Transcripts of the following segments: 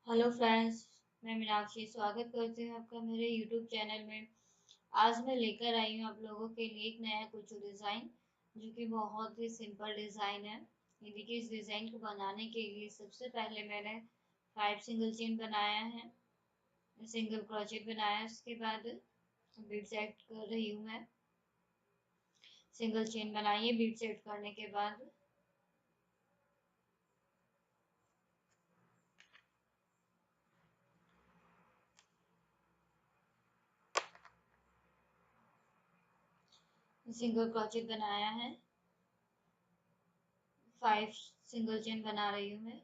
Hello friends. मैं मीनाक्षी स्वागत करती हूँ आपका मेरे यूट्यूब चैनल में। आज मैं लेकर आई हूँ आप लोगों के लिए एक नया कुचू डिज़ाइन, जो कि बहुत ही सिंपल डिज़ाइन है। ये देखिए, इस डिज़ाइन को बनाने के लिए सबसे पहले मैंने 5 सिंगल चेन बनाया है, सिंगल क्रोचेट बनाया है। उसके बाद बीड सेट कर रही हूँ मैं। सिंगल चेन बनाइए बीड सेट करने के बाद सिंगल क्रोचेट बनाया है। 5 सिंगल चेन बना रही हूँ मैं।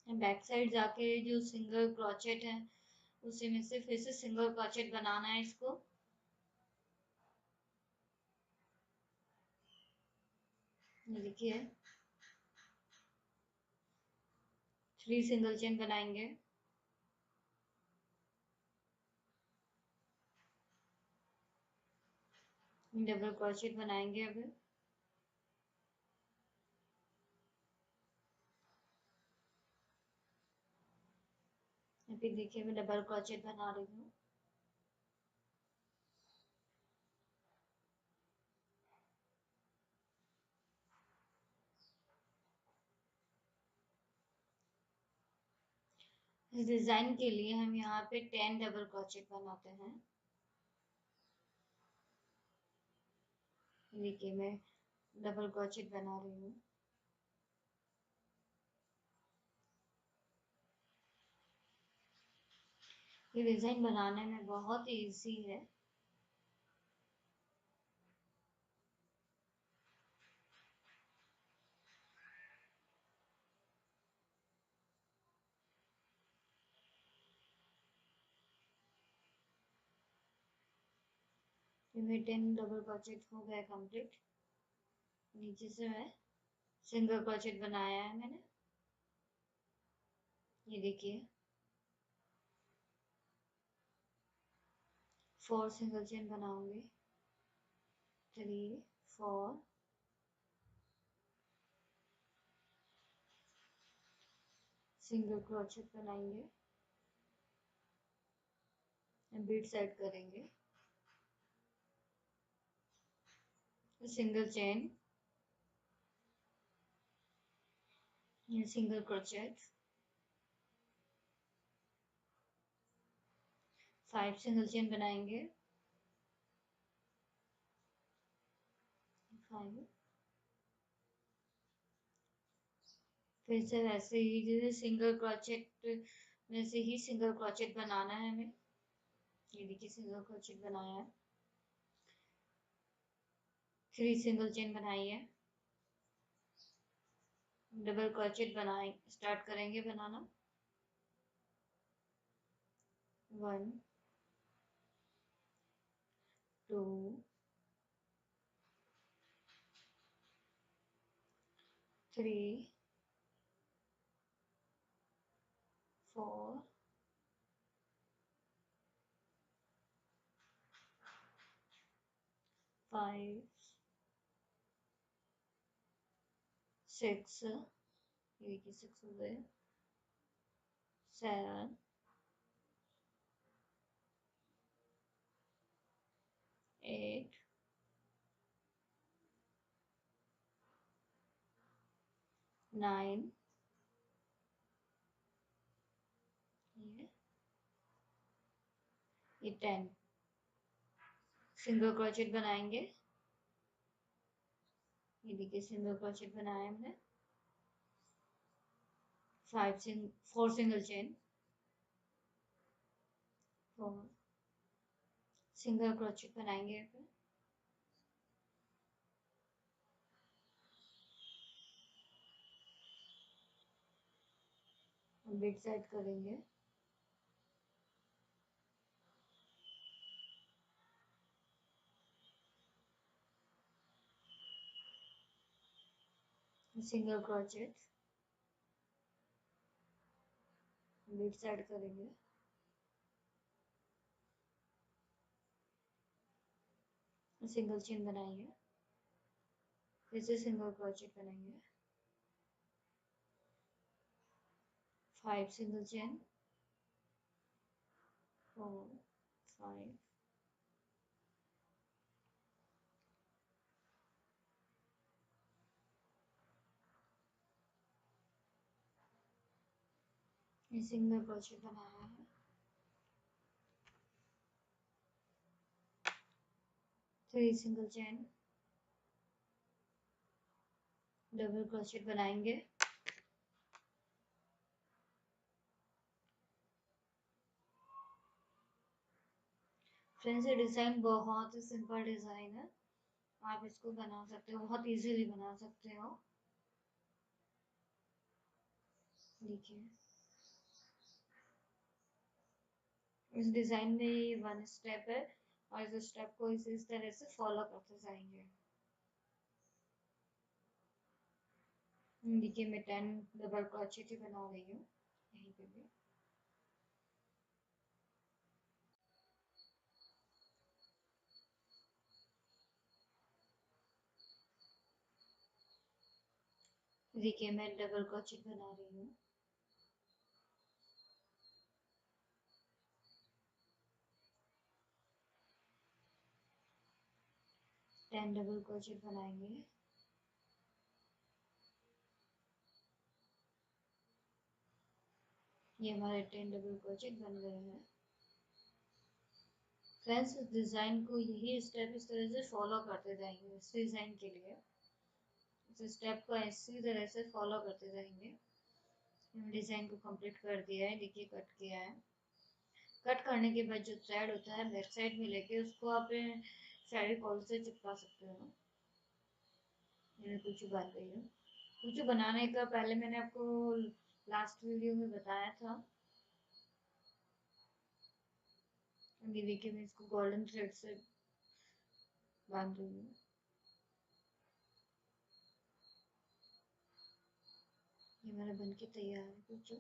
बैक साइड जाके जो सिंगल क्रोचेट है, उसी में से फिर से सिंगल क्रोचेट बनाना है इसको। ये देखिए, 3 सिंगल चेन बनाएंगे। डबल क्रोचेट बनाएंगे अब। अभी देखिए, मैं डबल क्रोचेट बना रही हूँ। इस डिजाइन के लिए हम यहाँ पे 10 डबल क्रोचेट बनाते हैं। देखिए, मैं डबल क्रोचेट बना रही हूँ। ये डिजाइन बनाने में बहुत ही इजी है। ये मेरे 10 डबल क्रोचेट हो गए कंप्लीट। नीचे से मैं सिंगल क्रोचेट बनाया है मैंने। ये देखिए, 4 सिंगल चेन बनाऊंगी। 3 4 सिंगल क्रोचेट बनाएंगे, बीट सेट करेंगे। Single chain, single crochet, 5 single chain बनाएंगे। 5, फिर से वैसे ही जैसे सिंगल क्रोचेट में से ही सिंगल क्रोचेट बनाना है हमें। ये देखिए, सिंगल क्रोचेट बनाया है। 3 सिंगल चेन बनाई है। डबल क्रोचेट बनाए स्टार्ट करेंगे बनाना। 1 2 3 4 5 6, ये देखिए 6 हो गए। 7 8 9, ये 10 सिंगल क्रोचेट बनाएंगे। ये देखिए, सिंगल क्रोचेट बनाया हमने। 4 सिंगल चेन, 4 सिंगल क्रोचेट बनाएंगे। फिर बीट सेट करेंगे। सिंगल क्रोचेट, बीट सेट करेंगे। सिंगल चेन बनाएंगे। फिर से सिंगल क्रोचेट बनाएंगे। 5 single chain, 4, 5, ये सिंगल क्रोशेट बनाया है, 3 सिंगल चैन, डबल क्रोशेट बनाएंगे, फ्रेंड्स ये डिज़ाइन बहुत ही सिंपल डिज़ाइन है, आप इसको बना सकते हो, बहुत इजीली बना सकते हो। देखिए इस डिज़ाइन में ये 1 स्टेप है और इस स्टेप को इस तरह से फॉलो करते जाएंगे। देखिए मैं 10 डबल क्रोचेट ही बना रही हूँ यहीं पे भी। देखिए मैं डबल क्रोचेट बना रही हूँ, टेन डबल क्रोचेट बनाएंगे, ये हमारे 10 डबल क्रोचेट बन गए हैं। फ्रेंड्स इस डिज़ाइन को यही स्टेप इस तरह से फॉलो करते जाएंगे, इस डिज़ाइन के लिए इस स्टेप को इसी तरह से फॉलो करते जाएंगे। डिज़ाइन को कंप्लीट कर दिया है, देखिए कट किया है। कट करने के बाद जो थ्रेड होता है बैक साइड में लेके उसको आप फेविकॉल से चिपका सकते हो। मैं कुछ बात रही हूँ, कुछ बनाने का पहले मैंने आपको लास्ट वीडियो में बताया था। ये देखिए मैं इसको गोल्डन थ्रेड से बांध रही हूँ। ये मेरा बन के तैयार है कुछ,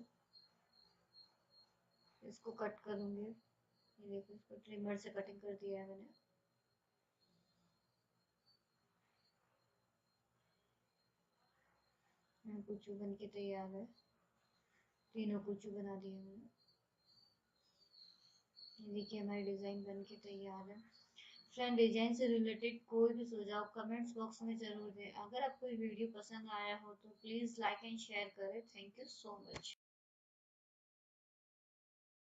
इसको कट करूँगी। ये देखो इसको ट्रिमर से कटिंग कर दिया है मैंने। कुचू बन के तैयार है, तीनों कुचू बना दिए मैंने। ये देखिए हमारी डिज़ाइन बन के तैयार है। फ्रेंड डिजाइन से रिलेटेड कोई भी सुझाव कमेंट्स बॉक्स में जरूर दें। अगर आपको ये वीडियो पसंद आया हो तो प्लीज़ लाइक एंड शेयर करें। Thank you so much.